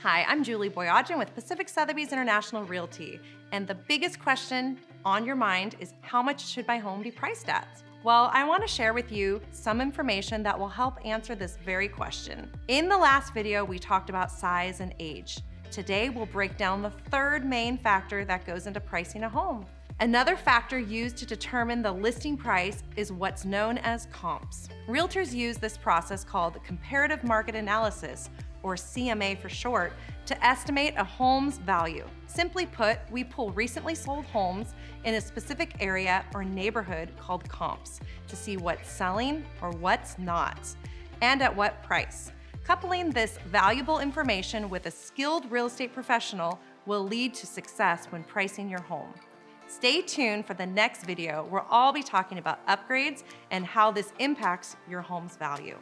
Hi, I'm Julie Boyadjian with Pacific Sotheby's International Realty, and the biggest question on your mind is how much should my home be priced at? Well, I want to share with you some information that will help answer this very question. In the last video, we talked about size and age. Today, we'll break down the third main factor that goes into pricing a home. Another factor used to determine the listing price is what's known as comps. Realtors use this process called comparative market analysis, or CMA for short, to estimate a home's value. Simply put, we pull recently sold homes in a specific area or neighborhood called comps to see what's selling or what's not, and at what price. Coupling this valuable information with a skilled real estate professional will lead to success when pricing your home. Stay tuned for the next video where I'll be talking about upgrades and how this impacts your home's value.